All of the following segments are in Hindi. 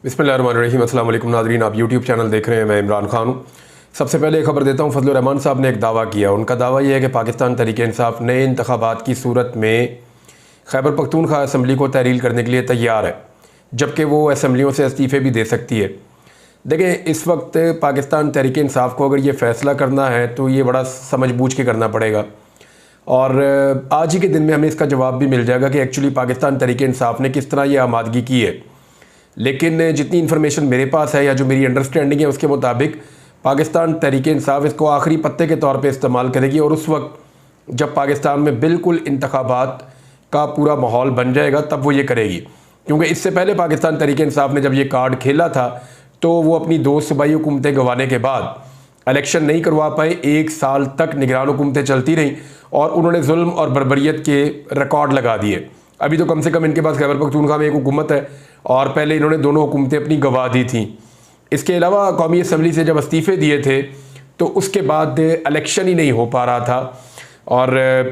बिस्मिल्लाहिर्रहमानिर्रहीम। अस्सलाम वालेकुम नाज़रीन, आप यूट्यूब चैनल देख रहे हैं। मैं इमरान खान हूँ। सबसे पहले एक खबर देता हूँ। फजलुर रहमान साहब ने एक दावा किया। उनका दावा यह है कि पाकिस्तान तहरीक-ए-इंसाफ नए इंतखाबात की सूरत में खैबर पख्तूनख्वा असम्बली को तहरील करने के लिए तैयार है, जबकि वो असम्बलियों से इस्तीफ़े भी दे सकती है। देखें, इस वक्त पाकिस्तान तहरीक-ए-इंसाफ को अगर ये फ़ैसला करना है तो ये बड़ा समझ बूझ के करना पड़ेगा, और आज ही के दिन में हमें इसका जवाब भी मिल जाएगा कि एक्चुअली पाकिस्तान तहरीक-ए-इंसाफ ने किस तरह ये आमादगी की है। लेकिन जितनी इन्फॉर्मेशन मेरे पास है या जो मेरी अंडरस्टैंडिंग है उसके मुताबिक पाकिस्तान तहरीक-ए-इंसाफ इसको आखिरी पत्ते के तौर पे इस्तेमाल करेगी, और उस वक्त जब पाकिस्तान में बिल्कुल इंतखाबात का पूरा माहौल बन जाएगा तब वो ये करेगी। क्योंकि इससे पहले पाकिस्तान तहरीक-ए-इंसाफ ने जब ये कार्ड खेला था तो वो अपनी 2 सूबाई हुकूमतें गंवाने के बाद इलेक्शन नहीं करवा पाए। 1 साल तक निगरान हुकूमतें चलती रहीं और उन्होंने जुल्म और बर्बरियत के रिकॉर्ड लगा दिए। अभी तो कम से कम इनके पास खैबर पख्तूनख्वा में एक हुकूमत है, और पहले इन्होंने दोनों हुकूमतें अपनी गंवा दी थी। इसके अलावा कौमी असम्बली से जब इस्तीफ़े दिए थे तो उसके बाद इलेक्शन ही नहीं हो पा रहा था, और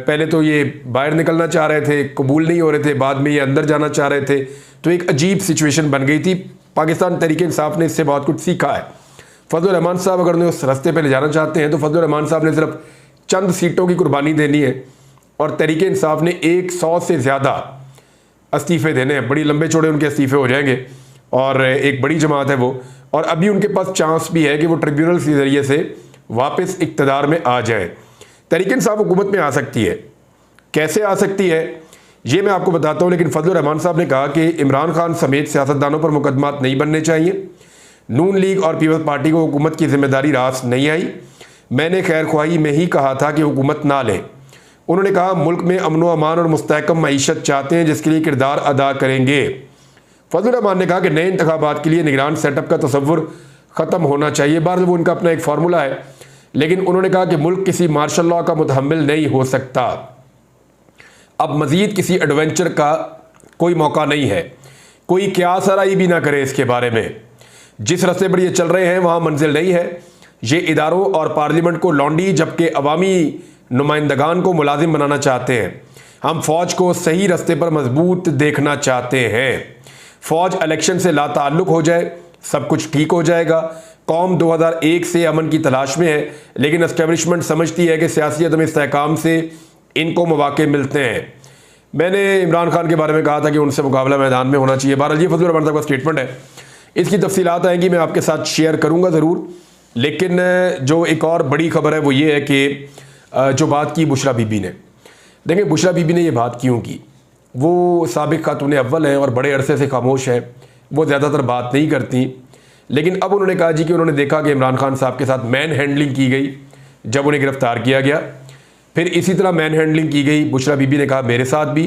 पहले तो ये बाहर निकलना चाह रहे थे, कबूल नहीं हो रहे थे, बाद में ये अंदर जाना चाह रहे थे। तो एक अजीब सिचुएशन बन गई थी। पाकिस्तान तहरीक-ए-इंसाफ ने इससे बहुत कुछ सीखा है। फजलुर रहमान साहब अगर उन्हें उस रास्ते पर ले जाना चाहते हैं तो फजलुर रहमान साहब ने सिर्फ चंद सीटों की कुर्बानी देनी है, और तहरीक-ए-इंसाफ ने 100 से ज़्यादा इस्तीफ़े देने हैं। बड़ी लंबे चौड़े उनके इस्तीफ़े हो जाएंगे, और एक बड़ी जमात है वो। और अभी उनके पास चांस भी है कि वो ट्रिब्यूनल के ज़रिए से वापस इक़्तिदार में आ जाए। तहरीक-ए-इंसाफ हुकूमत में आ सकती है। कैसे आ सकती है ये मैं आपको बताता हूँ। लेकिन फजलुर रहमान साहब ने कहा कि इमरान खान समेत सियासतदानों पर मुकदमात नहीं बनने चाहिए। नून लीग और पीपल्स पार्टी को हुकूमत की जिम्मेदारी रास नहीं आई। मैंने खैर ख्वाही में ही कहा था कि हुकूमत ना लें। उन्होंने कहा मुल्क में अमन व अमान और मुस्तहकम मईशत चाहते हैं, जिसके लिए किरदार अदा करेंगे। फजलुर रहमान ने कहा कि नए इंतखाबात के लिए निगरान सेटअप का तसव्वुर ख़त्म होना चाहिए। बहरहाल वो उनका अपना एक फार्मूला है, लेकिन उन्होंने कहा कि मुल्क किसी मार्शल लॉ का मुतहम्मिल नहीं हो सकता। अब मज़ीद किसी एडवेंचर का कोई मौका नहीं है। कोई क्या सराई भी ना करे इसके बारे में। जिस रास्ते पर ये चल रहे हैं वहाँ मंजिल नहीं है। ये इदारों और पार्लियामेंट को लौंडी, जबकि अवामी नुमाइंदगान को मुलाजिम बनाना चाहते हैं। हम फ़ौज को सही रास्ते पर मजबूत देखना चाहते हैं। फ़ौज इलेक्शन से लाताल्लुक़ हो जाए, सब कुछ ठीक हो जाएगा। कौम 2001 से अमन की तलाश में है, लेकिन एस्टेब्लिशमेंट समझती है कि सियासी अदम इस्तेहकाम से इनको मौके मिलते हैं। मैंने इमरान खान के बारे में कहा था कि उनसे मुकाबला मैदान में होना चाहिए। बहरहाल ये फजलुर रहमान साहब का स्टेटमेंट है। इसकी तफसीलात आएंगी, मैं आपके साथ शेयर करूँगा ज़रूर। लेकिन जो एक और बड़ी खबर है वो ये है कि जो बात की बुशरा बीबी ने, देखें बुशरा बीबी ने ये बात क्यों की। वो साबिक खातून अव्वल हैं और बड़े अरसे से खामोश हैं। वो ज़्यादातर बात नहीं करती, लेकिन अब उन्होंने कहा जी कि उन्होंने देखा कि इमरान खान साहब के साथ मैन हैंडलिंग की गई जब उन्हें गिरफ़्तार किया गया। फिर इसी तरह मैन हैंडलिंग की गई। बुशरा बीबी ने कहा मेरे साथ भी।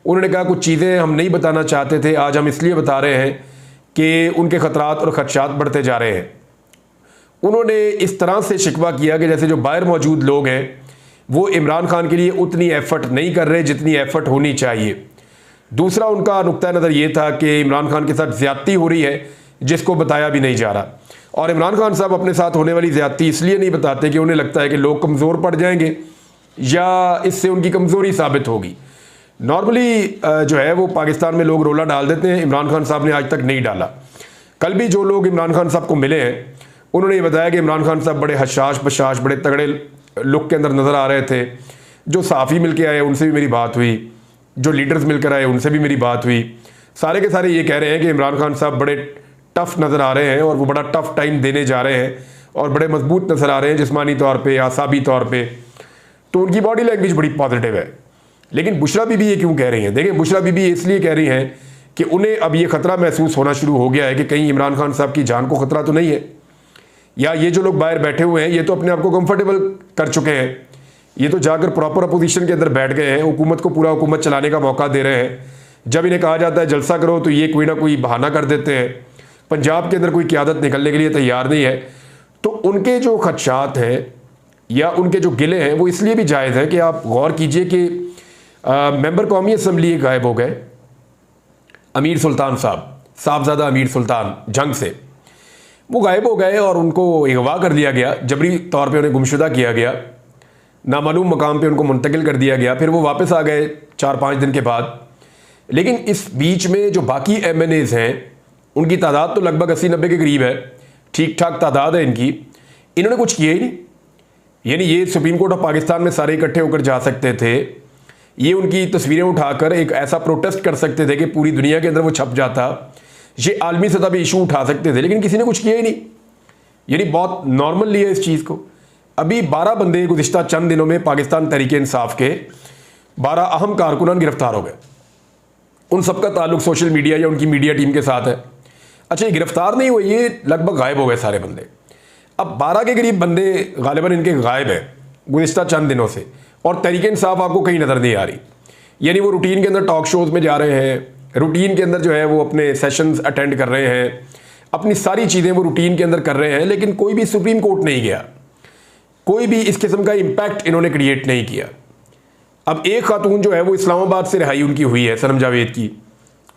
उन्होंने कहा कुछ चीज़ें हम नहीं बताना चाहते थे, आज हम इसलिए बता रहे हैं कि उनके ख़तरात और ख़दशात बढ़ते जा रहे हैं। उन्होंने इस तरह से शिकवा किया कि जैसे जो बाहर मौजूद लोग हैं वो इमरान खान के लिए उतनी एफर्ट नहीं कर रहे जितनी एफर्ट होनी चाहिए। दूसरा उनका नुक्ता नज़र ये था कि इमरान खान के साथ ज़्यादती हो रही है जिसको बताया भी नहीं जा रहा। और इमरान खान साहब अपने साथ होने वाली ज़्यादती इसलिए नहीं बताते कि उन्हें लगता है कि लोग कमज़ोर पड़ जाएंगे या इससे उनकी कमज़ोरी साबित होगी। नॉर्मली जो है वो पाकिस्तान में लोग रोला डाल देते हैं। इमरान खान साहब ने आज तक नहीं डाला। कल भी जो लोग इमरान खान साहब को मिले हैं उन्होंने ये बताया कि इमरान खान साहब बड़े हशाश बशाश, बड़े तगड़े लुक के अंदर नज़र आ रहे थे। जो साफ़ी मिल के आए उनसे भी मेरी बात हुई, जो लीडर्स मिलकर आए उनसे भी मेरी बात हुई। सारे के सारे ये कह रहे हैं कि इमरान खान साहब बड़े टफ़ नज़र आ रहे हैं और वो बड़ा टफ़ टाइम देने जा रहे हैं, और बड़े मजबूत नज़र आ रहे हैं जिस्मानी तौर पर, आसाबी तौर पर। तो उनकी बॉडी लैंग्वेज बड़ी पॉजिटिव है। लेकिन बुशरा बीबी ये क्यों कह रही हैं? देखिए, बुशरा बीबी इसलिए कह रही हैं कि उन्हें अब ये ख़तरा महसूस होना शुरू हो गया है कि कहीं इमरान खान साहब की जान को ख़तरा तो नहीं है, या ये जो लोग बाहर बैठे हुए हैं ये तो अपने आप को कंफर्टेबल कर चुके हैं। ये तो जाकर प्रॉपर अपोजिशन के अंदर बैठ गए हैं, हुकूमत को पूरा हुकूमत चलाने का मौका दे रहे हैं। जब इन्हें कहा जाता है जलसा करो तो ये कोई ना कोई बहाना कर देते हैं। पंजाब के अंदर कोई क़यादत निकलने के लिए तैयार नहीं है। तो उनके जो खदशात हैं या उनके जो गिले हैं वो इसलिए भी जायज़ है कि आप गौर कीजिए कि मेंबर कौमी असम्बली गायब हो गए। अमीर सुल्तान साहबजादा अमीर सुल्तान जंग से वो गायब हो गए और उनको अगवा कर दिया गया, जबरी तौर पे उन्हें गुमशुदा किया गया, नामालूम मकाम पे उनको मुंतकिल कर दिया गया। फिर वो वापस आ गए 4-5 दिन के बाद। लेकिन इस बीच में जो बाकी MNAs हैं उनकी तादाद तो लगभग 80-90 के करीब है, ठीक ठाक तादाद है इनकी, इन्होंने कुछ किया ही नहीं। यानी ये सुप्रीम कोर्ट ऑफ पाकिस्तान में सारे इकट्ठे होकर जा सकते थे, ये उनकी तस्वीरें उठाकर एक ऐसा प्रोटेस्ट कर सकते थे कि पूरी दुनिया के अंदर वो छप जाता, ये आलमी सतह पे इशू उठा सकते थे, लेकिन किसी ने कुछ किया ही नहीं। यानी बहुत नॉर्मल लिया इस चीज़ को। अभी 12 बंदे गुज़िश्ता चंद दिनों में पाकिस्तान तहरीक-ए-इंसाफ के 12 अहम कारकुनान गिरफ्तार हो गए। उन सबका ताल्लुक सोशल मीडिया या उनकी मीडिया टीम के साथ है। अच्छा, ये गिरफ्तार नहीं हुए, ये लगभग गायब हो गए सारे बंदे। अब 12 के करीब बंदे गालिबन इनके गायब हैं गुज़िश्ता चंद दिनों से, और तहरीक-ए-इंसाफ आपको कहीं नज़र नहीं आ रही। यानी वो रूटीन के अंदर टॉक शोज़ में जा रहे हैं, रूटीन के अंदर जो है वो अपने सेशंस अटेंड कर रहे हैं, अपनी सारी चीज़ें वो रूटीन के अंदर कर रहे हैं, लेकिन कोई भी सुप्रीम कोर्ट नहीं गया, कोई भी इस किस्म का इम्पैक्ट इन्होंने क्रिएट नहीं किया। अब एक खातून जो है वो इस्लामाबाद से रिहाई उनकी हुई है, सनम जावेद की,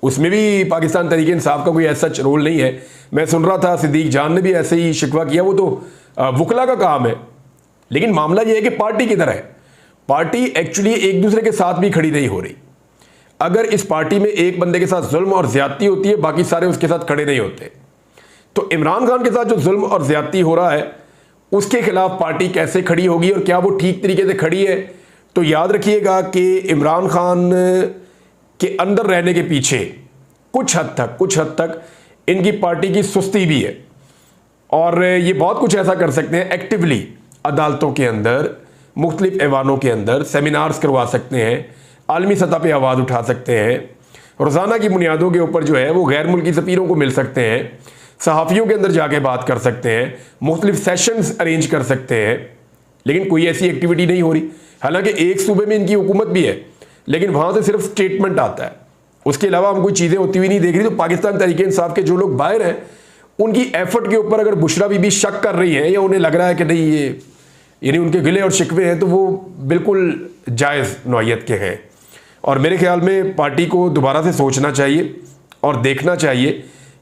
उसमें भी पाकिस्तान तहरीक-ए-इंसाफ का कोई ऐसा सच रोल नहीं है। मैं सुन रहा था सिद्दीक जान ने भी ऐसे ही शिकवा किया, वो तो वकला का काम है। लेकिन मामला ये है कि पार्टी किधर है? पार्टी एक्चुअली एक दूसरे के साथ भी खड़ी नहीं हो रही। अगर इस पार्टी में एक बंदे के साथ जुल्म और ज्यादती होती है, बाकी सारे उसके साथ खड़े नहीं होते। तो इमरान खान के साथ जो जुल्म और ज्यादती हो रहा है, उसके खिलाफ पार्टी कैसे खड़ी होगी और क्या वो ठीक तरीके से खड़ी है? तो याद रखिएगा कि इमरान खान के अंदर रहने के पीछे कुछ हद तक इनकी पार्टी की सुस्ती भी है, और ये बहुत कुछ ऐसा कर सकते हैं एक्टिवली, अदालतों के अंदर, मुख्तलिफ ऐवानों के अंदर सेमिनार्स करवा सकते हैं, आलमी सतह पे आवाज़ उठा सकते हैं, रोज़ाना की बुनियादों के ऊपर जो है वो गैर मुल्की सफ़ीरों को मिल सकते हैं, सहाफ़ियों के अंदर जाके बात कर सकते हैं, मुख्तलिफ सेशंस अरेंज कर सकते हैं। लेकिन कोई ऐसी एक्टिविटी नहीं हो रही। हालांकि एक सूबे में इनकी हुकूमत भी है, लेकिन वहाँ से सिर्फ स्टेटमेंट आता है, उसके अलावा हम कोई चीज़ें होती हुई नहीं देख रही। तो पाकिस्तान तहरीक-ए-इंसाफ के जो लोग बाहर हैं, उनकी एफर्ट के ऊपर अगर बुशरा बीबी शक कर रही है या उन्हें लग रहा है कि नहीं ये यानी उनके गिले और शिकवे हैं, तो वो बिल्कुल जायज़ नौइयत के हैं। और मेरे ख्याल में पार्टी को दोबारा से सोचना चाहिए और देखना चाहिए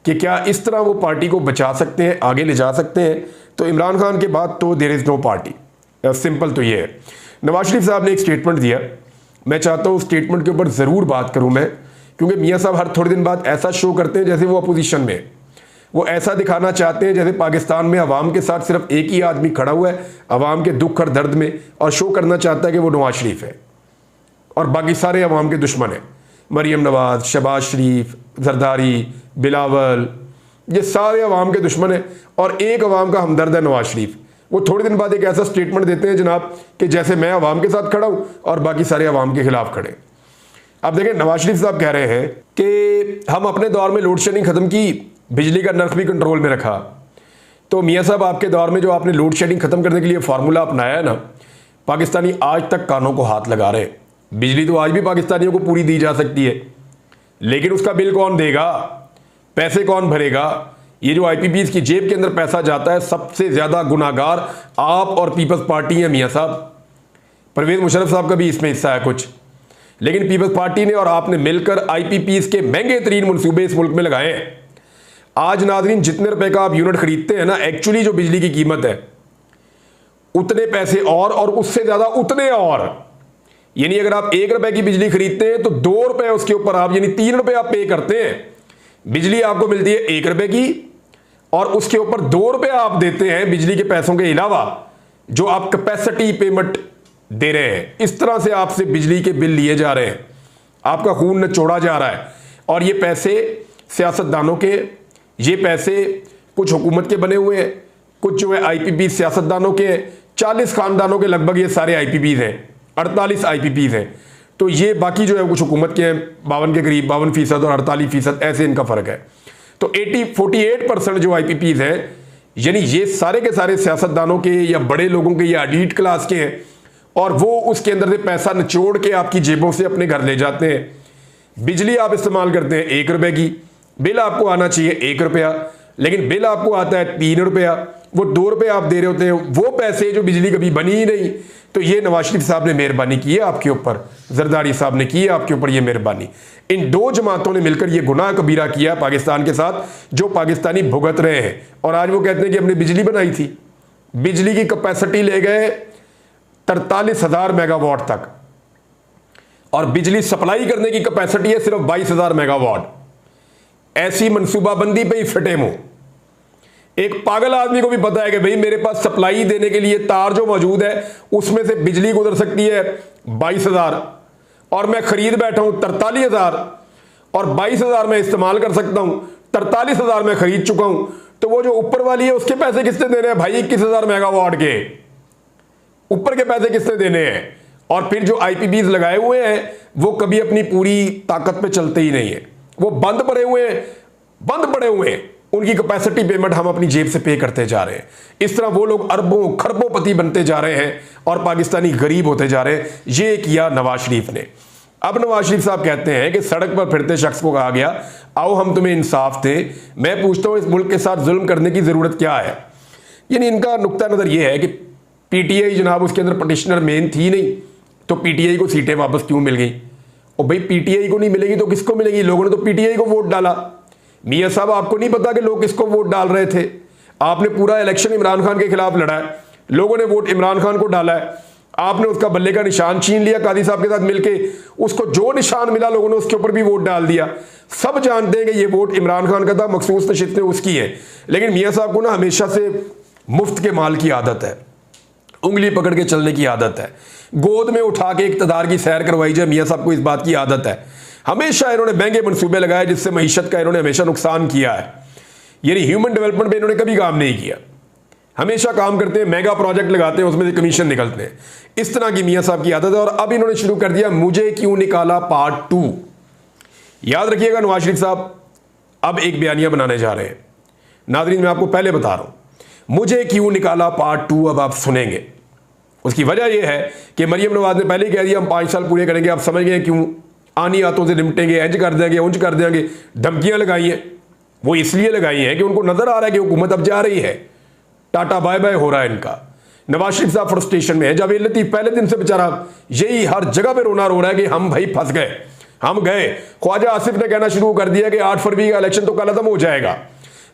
कि क्या इस तरह वो पार्टी को बचा सकते हैं, आगे ले जा सकते हैं। तो इमरान खान के बाद तो there is no party, simple तो ये है। नवाज शरीफ साहब ने एक स्टेटमेंट दिया, मैं चाहता हूँ उस स्टेटमेंट के ऊपर ज़रूर बात करूँ मैं, क्योंकि मियाँ साहब हर थोड़े दिन बाद ऐसा शो करते हैं जैसे वो अपोजिशन में, वो ऐसा दिखाना चाहते हैं जैसे पाकिस्तान में अवाम के साथ सिर्फ एक ही आदमी खड़ा हुआ है अवाम के दुख और दर्द में, और शो करना चाहता है कि वो नवाज शरीफ है और बाकी सारे अवाम के दुश्मन हैं। मरीम नवाज, शहबाज शरीफ, जरदारी, बिलावल, ये सारे अवाम के दुश्मन हैं और एक अवाम का हमदर्द है नवाज शरीफ। वो थोड़े दिन बाद एक ऐसा स्टेटमेंट देते हैं जनाब कि जैसे मैं अवाम के साथ खड़ा हूँ और बाकी सारे अवाम के खिलाफ खड़े। अब देखें, नवाज शरीफ साहब कह रहे हैं कि हम अपने दौर में लोड शेडिंग ख़त्म की, बिजली का नर्ख भी कंट्रोल में रखा। तो मियाँ साहब, आपके दौर में जो आपने लोड शेडिंग ख़त्म करने के लिए फार्मूला अपनाया है ना, पाकिस्तानी आज तक कानों को हाथ लगा रहे हैं। बिजली तो आज भी पाकिस्तानियों को पूरी दी जा सकती है, लेकिन उसका बिल कौन देगा, पैसे कौन भरेगा? ये जो IPPs की जेब के अंदर पैसा जाता है, सबसे ज़्यादा गुनाहगार आप और पीपल्स पार्टी है मियाँ साहब। परवेज़ मुशर्रफ साहब का भी इसमें हिस्सा है कुछ, लेकिन पीपल्स पार्टी ने और आपने मिलकर IPPs के महंगे तरीन मनसूबे इस मुल्क में लगाए हैं। आज नाज़रीन, जितने रुपए का आप यूनिट खरीदते हैं ना, एक्चुअली जो बिजली की कीमत है उतने पैसे और उससे ज़्यादा उतने और, यानी अगर आप 1 रुपए की बिजली खरीदते हैं तो 2 रुपए उसके ऊपर आप, यानी 3 रुपए आप पे करते हैं। बिजली आपको मिलती है 1 रुपए की और उसके ऊपर 2 रुपए आप देते हैं बिजली के पैसों के अलावा, जो आप कैपेसिटी पेमेंट दे रहे हैं। इस तरह से आपसे बिजली के बिल लिए जा रहे हैं, आपका खून नचोड़ा जा रहा है। और ये पैसे सियासतदानों के, ये पैसे कुछ हुकूमत के बने हुए हैं, कुछ जो है IPP सियासतदानों के, 40 खानदानों के लगभग ये सारे IPPs हैं, 48 IPPs हैं। तो ये बाकी जो है कुछ हुकूमत के हैं, 52 के करीब, 52% और 48%, ऐसे इनका फ़र्क है। तो 48% जो IPPs हैं, यानी ये सारे के सारे सियासतदानों के या बड़े लोगों के या एलीट क्लास के हैं, और वो उसके अंदर से पैसा निचोड़ के आपकी जेबों से अपने घर ले जाते हैं। बिजली आप इस्तेमाल करते हैं 1 रुपए की, बिल आपको आना चाहिए 1 रुपया, लेकिन बिल आपको आता है 3 रुपया, वो 2 रुपये आप दे रहे होते हैं, वो पैसे जो बिजली कभी बनी ही नहीं। तो ये नवाज शरीफ साहब ने मेहरबानी की है आपके ऊपर, जरदारी साहब ने की है आपके ऊपर ये मेहरबानी। इन 2 जमातों ने मिलकर ये गुनाह कबीरा किया पाकिस्तान के साथ, जो पाकिस्तानी भुगत रहे हैं। और आज वो कहते हैं कि हमने बिजली बनाई थी, बिजली की कैपेसिटी ले गए 43,000 मेगावाट तक, और बिजली सप्लाई करने की कैपेसिटी है सिर्फ 22,000 मेगावाट। ऐसी मनसूबाबंदी पे ही फिटे मुंह। एक पागल आदमी को भी पता है कि भाई मेरे पास सप्लाई देने के लिए तार जो मौजूद है उसमें से बिजली गुजर सकती है 22,000 और मैं खरीद बैठा हूं 43,000 और 22,000 मैं इस्तेमाल कर सकता हूं, 43,000 मैं खरीद चुका हूं। तो वो जो ऊपर वाली है उसके पैसे किसने देने हैं भाई? 21,000 मेगावाट के ऊपर के पैसे किसने देने हैं? और फिर जो आईपीबीज लगाए हुए हैं वो कभी अपनी पूरी ताकत पे चलते ही नहीं है, वो बंद पड़े हुए हैं, बंद पड़े हुए हैं। उनकी कैपेसिटी पेमेंट हम अपनी जेब से पे करते जा रहे हैं। इस तरह वो लोग अरबों खरबोंपति बनते जा रहे हैं और पाकिस्तानी गरीब होते जा रहे हैं। ये किया नवाज शरीफ ने। अब नवाज शरीफ साहब कहते हैं कि सड़क पर फिरते शख्स को कहा गया आओ हम तुम्हें इंसाफ दें। मैं पूछता हूं इस मुल्क के साथ जुल्म करने की जरूरत क्या है? यानी इनका नुक्ता नजर यह है कि पीटीआई जनाब उसके अंदर पटिशनर मेन थी नहीं, तो पीटीआई को सीटें वापस क्यों मिल गई? और भाई पीटीआई को नहीं मिलेगी तो किसको मिलेगी? लोगों ने तो पीटीआई को वोट डाला। मियां साहब आपको नहीं पता कि लोग किसको वोट डाल रहे थे? आपने पूरा इलेक्शन इमरान खान के खिलाफ लड़ा है, लोगों ने वोट इमरान खान को डाला है, आपने उसका बल्ले का निशान छीन लिया कादी साहब के साथ मिलके, उसको जो निशान मिला लोगों ने उसके ऊपर भी वोट डाल दिया। सब जानते हैं कि ये वोट इमरान खान का था, मखसूस नशिस्तें उसकी है। लेकिन मियां साहब को ना हमेशा से मुफ्त के माल की आदत है, उंगली पकड़ के चलने की आदत है, गोद में उठा के इक्तदार की सैर करवाई जाए, मियां साहब को इस बात की आदत है। हमेशा इन्होंने महंगे मंसूबे लगाए जिससे मईशत का इन्होंने हमेशा नुकसान किया है। यानी ह्यूमन डेवलपमेंट पे इन्होंने कभी काम नहीं किया। हमेशा काम करते हैं, मेगा प्रोजेक्ट लगाते हैं, उसमें से कमीशन निकलते हैं। इस तरह की मियां साहब की आदत है। और अब इन्होंने शुरू कर दिया मुझे क्यों निकाला पार्ट 2। याद रखिएगा नवाज शरीफ साहब अब एक बयानिया बनाने जा रहे हैं। नादरीन मैं आपको पहले बता रहा हूं, मुझे क्यों निकाला पार्ट 2 अब आप सुनेंगे। उसकी वजह यह है कि मरियम नवाज ने पहले कह दिया हम 5 साल पूरे करेंगे। आप समझ गए क्यों? आनी आतों से निपटेंगे, इंज कर देंगे, उंज कर देंगे। धमकियां लगाई हैं, वो इसलिए लगाई हैं कि उनको नजर आ रहा है कि हुकूमत अब जा रही है, टाटा बाय बाय हो रहा है इनका। नवाज शरीफ साहब फ्रस्ट्रेशन में है। जावेद लतीफ पहले दिन से बेचारा यही हर जगह पे रोना रो रहा है कि हम भाई फंस गए, हम गए। ख्वाजा आसिफ ने कहना शुरू कर दिया कि 8 फरवरी का इलेक्शन तो कल खत्म हो जाएगा।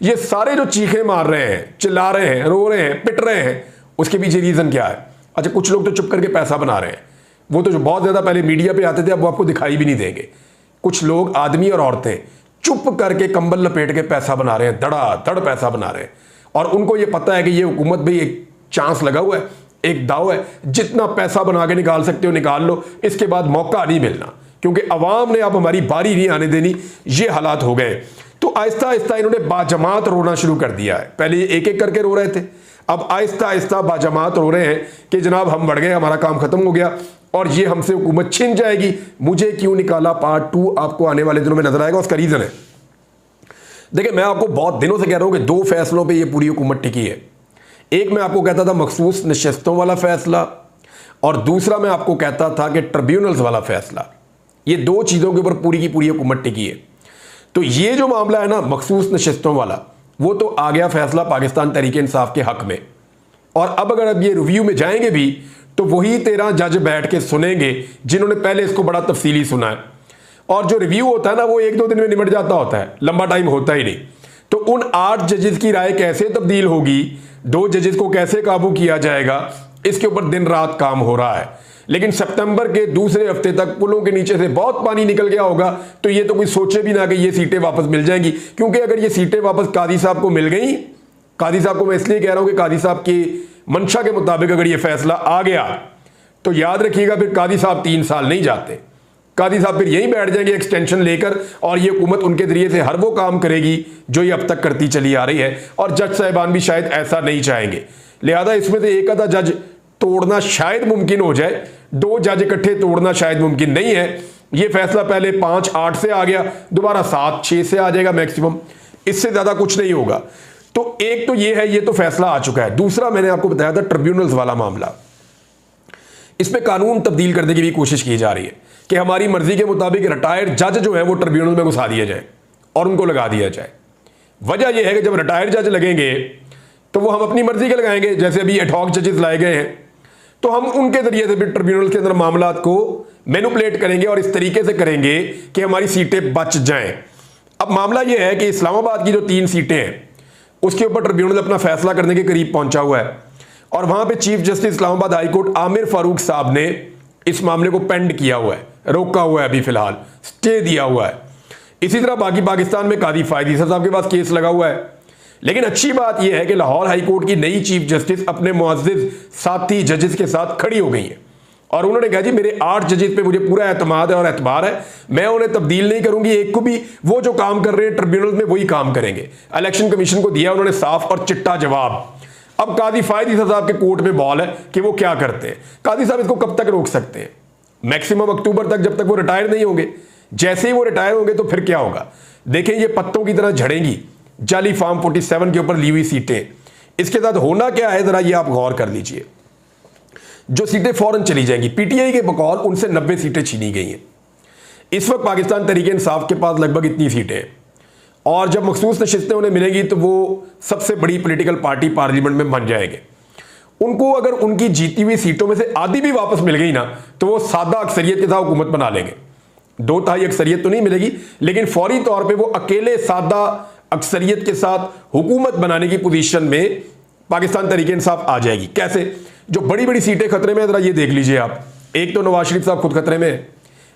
ये सारे जो चीखे मार रहे हैं, चिल्ला रहे हैं, रो रहे हैं, पिट रहे हैं, उसके पीछे रीजन क्या है? अच्छा कुछ लोग तो चुप करके पैसा बना रहे हैं, वो तो जो बहुत ज्यादा पहले मीडिया पे आते थे अब वो आपको दिखाई भी नहीं देंगे। कुछ लोग आदमी और औरतें चुप करके कंबल लपेट के पैसा बना रहे हैं, धड़ाधड़ पैसा बना रहे हैं। और उनको ये पता है कि ये हुकूमत भाई एक चांस लगा हुआ है, एक दाव है, जितना पैसा बना के निकाल सकते हो निकाल लो, इसके बाद मौका नहीं मिलना, क्योंकि अवाम ने अब हमारी बारी नहीं आने देनी। ये हालात हो गए। तो आहिस्ता आहिस्ता इन्होंने बाजमात रोना शुरू कर दिया है। पहले ये एक एक करके रो रहे थे, अब आहिस्ता आहिस्ता बाजमात रो रहे हैं कि जनाब हम बढ़ गए, हमारा काम खत्म हो गया और ये हमसे हुकूमत छिन जाएगी। मुझे क्यों निकाला पार्ट 2 आपको आने वाले दिनों में नजर आएगा। उसका रीजन है, देखिए मैं आपको बहुत दिनों से कह रहा हूं कि 2 फैसलों पे ये पूरी हुकूमत टिकी है। एक मैं आपको कहता था मखसूस नशिस्तों वाला फैसला और दूसरा मैं आपको कहता था कि ट्रिब्यूनल्स वाला फैसला। ये 2 चीजों के ऊपर पूरी की पूरी हुकूमत टिकी है। तो ये जो मामला है ना मखसूस नशिस्तों वाला, वो तो आ गया फैसला पाकिस्तान तहरीक इंसाफ के हक में। और अब अगर अब ये रिव्यू में जाएंगे भी तो वही 13 जज बैठ के सुनेंगे जिन्होंने पहले इसको बड़ा तफसीली सुना है। और जो रिव्यू होता है ना वो 1-2 दिन में निमट जाता होता है, लंबा टाइम होता ही नहीं। तो उन 8 जजेस की राय कैसे तब्दील होगी, 2 जजेस को कैसे काबू किया जाएगा, इसके ऊपर दिन रात काम हो रहा है। लेकिन सितंबर के दूसरे हफ्ते तक पुलों के नीचे से बहुत पानी निकल गया होगा तो ये तो कोई सोचे भी ना कि ये सीटें वापस मिल जाएंगी। क्योंकि अगर ये सीटें वापस कादी साहब को मिल गई, कादी साहब को मैं इसलिए कह रहा हूं कि कादी साहब की मंशा के मुताबिक अगर ये फैसला आ गया तो याद रखिएगा फिर कादी साहब 3 साल नहीं जाते। कादी साहब फिर यहीं बैठ जाएंगे एक्सटेंशन लेकर और ये हुकूमत उनके जरिए से हर वो काम करेगी जो ये अब तक करती चली आ रही है। और जज साहिबान भी शायद ऐसा नहीं चाहेंगे, लिहाजा इसमें से एक आधा जज तोड़ना शायद मुमकिन हो जाए, 2 जज इकट्ठे तोड़ना शायद मुमकिन नहीं है। ये फैसला पहले 5-8 से आ गया, दोबारा 7-6 से आ जाएगा मैक्सिमम, इससे ज्यादा कुछ नहीं होगा। तो एक तो ये है, ये तो फैसला आ चुका है। दूसरा मैंने आपको बताया था ट्रिब्यूनल्स वाला मामला, इसमें कानून तब्दील करने की भी कोशिश की जा रही है कि हमारी मर्जी के मुताबिक रिटायर्ड जज जो है वो ट्रिब्यूनल में घुसा दिया जाए और उनको लगा दिया जाए। वजह यह है कि जब रिटायर्ड जज लगेंगे तो वो हम अपनी मर्जी के लगाएंगे, जैसे अभी एडहॉक जजेस लाए गए हैं, तो हम उनके जरिए से भी ट्रिब्यूनल के अंदर मामलात को मैनिपुलेट करेंगे और इस तरीके से करेंगे कि हमारी सीटें बच जाएं। अब मामला यह है कि इस्लामाबाद की जो 3 सीटें हैं उसके ऊपर ट्रिब्यूनल अपना फैसला करने के करीब पहुंचा हुआ है और वहां पे chief justice Islamabad high court Aamir Farooq साहब ने इस मामले को पेंड किया हुआ है, रोका हुआ है, अभी फिलहाल स्टे दिया हुआ है। इसी तरह बाकी पाकिस्तान में कादी फायदी साहब के पास केस लगा हुआ है। लेकिन अच्छी बात यह है कि लाहौर हाई कोर्ट की नई चीफ जस्टिस अपने मुअज़्ज़िज़ साथी जजेस के साथ खड़ी हो गई हैं और उन्होंने कहा जी मेरे 8 जजेस पे मुझे पूरा एतमाद है और एतबार है, मैं उन्हें तब्दील नहीं करूंगी, एक को भी वो जो काम कर रहे हैं ट्रिब्यूनल में वही काम करेंगे। इलेक्शन कमीशन को दिया उन्होंने साफ और चिट्टा जवाब। अब कादी फायदी साहब के कोर्ट में बॉल है कि वो क्या करते हैं। कादी साहब इसको कब तक रोक सकते हैं? मैक्सिमम अक्टूबर तक, जब तक वो रिटायर नहीं होंगे। जैसे ही वो रिटायर होंगे तो फिर क्या होगा? देखें, ये पत्तों की तरह झड़ेंगी जाली फार्म 47 के ऊपर ली हुई सीटें। इसके साथ होना क्या है जरा ये आप गौर कर लीजिए। जो सीटें फौरन चली जाएंगी, पीटीआई के बकौल उनसे 90 सीटें छीनी गई हैं। इस वक्त पाकिस्तान तहरीक इंसाफ के पास लगभग इतनी सीटें हैं और जब मखसूस नशिस्तें उन्हें मिलेंगी तो वो सबसे बड़ी पॉलिटिकल पार्टी पार्लियामेंट में बन जाएंगे। उनको अगर उनकी जीती हुई सीटों में से आधी भी वापस मिल गई ना तो वो सादा अक्सरियत के साथ हुकूमत बना लेंगे। 2/3 अक्सरियत तो नहीं मिलेगी, लेकिन फौरी तौर पर वो अकेले सादा अक्सरियत के साथ हुकूमत बनाने की पोजीशन में पाकिस्तान तहरीक इंसाफ आ जाएगी। कैसे? जो बड़ी बड़ी सीटें खतरे में, जरा ये देख लीजिए आप। एक तो नवाज शरीफ साहब खुद खतरे में है,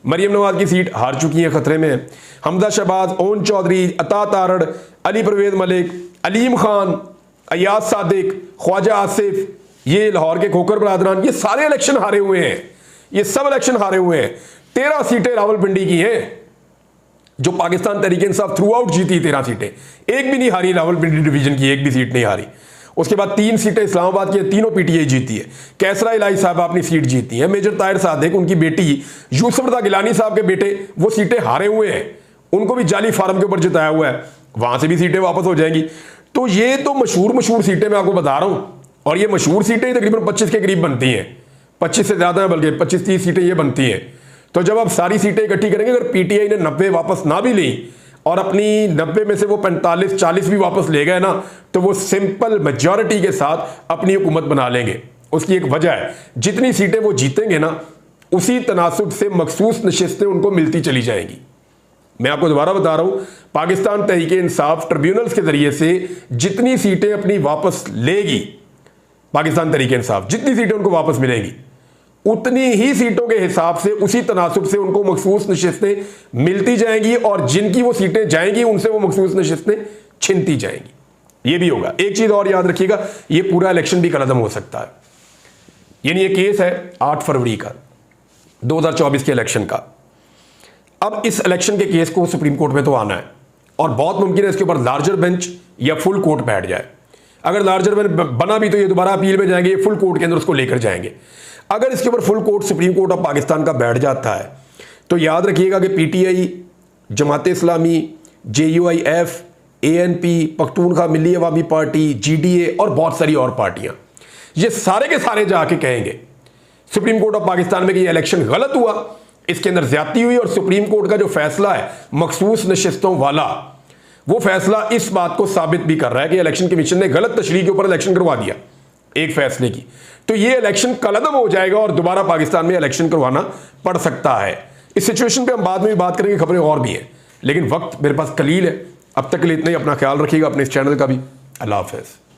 मरियम नवाज की सीट हार चुकी है, खतरे में है। हमजा शहबाज, ओन चौधरी, अता तारड़, अली परवेज मलिक, अलीम खान, अयाज सादिक, ख्वाजा आसिफ, ये लाहौर के खोकर बरादरान, ये सारे इलेक्शन हारे हुए हैं। ये सब इलेक्शन हारे हुए हैं। 13 सीटें रावलपिंडी की हैं जो पाकिस्तान तहरीक इंसाफ थ्रू आउट जीती। 13 सीटें, एक भी नहीं हारी रावलपिंडी डिवीजन की, एक भी सीट नहीं हारी। उसके बाद 3 सीटें इस्लामाबाद की, तीनों पीटीआई जीती है। कैसरा इलाही साहब अपनी सीट जीती है। मेजर ताहिर सादिक, उनकी बेटी यूसुफ रज़ा गिलानी साहब के बेटे, वो सीटें हारे हुए हैं, उनको भी जाली फार्म के ऊपर जिताया हुआ है, वहां से भी सीटें वापस हो जाएंगी। तो ये तो मशहूर सीटें मैं आपको बता रहा हूं और ये मशहूर सीटें तकरीबन 25 के करीब बनती हैं, 25 से ज्यादा है, बल्कि 25-30 सीटें ये बनती हैं। तो जब आप सारी सीटें इकट्ठी करेंगे, अगर पीटीआई ने 90 वापस ना भी ली और अपनी 90 में से वो 45-40 भी वापस ले गए ना तो वो सिंपल मेजॉरिटी के साथ अपनी हुकूमत बना लेंगे। उसकी एक वजह है, जितनी सीटें वो जीतेंगे ना उसी तनासुब से मखसूस नशिस्तें उनको मिलती चली जाएंगी। मैं आपको दोबारा बता रहा हूं, पाकिस्तान तहरीक इंसाफ ट्रिब्यूनल्स के जरिए से जितनी सीटें अपनी वापस लेगी, पाकिस्तान तहरीक इंसाफ जितनी सीटें उनको वापस मिलेंगी उतनी ही सीटों के हिसाब से, उसी तनासुब से उनको मखसूस नशिस्तें मिलती जाएंगी और जिनकी वो सीटें जाएंगी उनसे वो मखसूस नशिस्तें छिनती जाएंगी। ये भी होगा। एक चीज और याद रखिएगा, ये पूरा इलेक्शन भी कलअदम हो सकता है। यानी ये केस है 8 फरवरी का 2024 के इलेक्शन का। अब इस इलेक्शन के केस को सुप्रीम कोर्ट में तो आना है और बहुत मुमकिन है इसके ऊपर लार्जर बेंच या फुल कोर्ट बैठ जाए। अगर लार्जर बेंच बना भी तो ये दोबारा अपील में जाएंगे, फुल कोर्ट के अंदर उसको लेकर जाएंगे। अगर इसके ऊपर full court supreme court of Pakistan का बैठ जाता है तो याद रखिएगा कि PTI, Jamaat Islami, JUIF, ANP, Pakhtunkhwa मिली अवामी पार्टी, GDA और बहुत सारी और पार्टियां, ये सारे के सारे जाके कहेंगे सुप्रीम कोर्ट ऑफ पाकिस्तान में कि ये इलेक्शन गलत हुआ, इसके अंदर ज्यादती हुई और सुप्रीम कोर्ट का जो फैसला है मखसूस नशिस्तों वाला, वो फैसला इस बात को साबित भी कर रहा है कि इलेक्शन कमीशन ने गलत तशरीह के ऊपर इलेक्शन करवा दिया एक फैसले की। तो ये इलेक्शन कलअदम हो जाएगा और दोबारा पाकिस्तान में इलेक्शन करवाना पड़ सकता है। इस सिचुएशन पे हम बाद में भी बात करेंगे, खबरें और भी हैं, लेकिन वक्त मेरे पास कलील है। अब तक के लिए इतना ही। अपना ख्याल रखिएगा, अपने इस चैनल का भी। अल्लाह हाफ़िज़।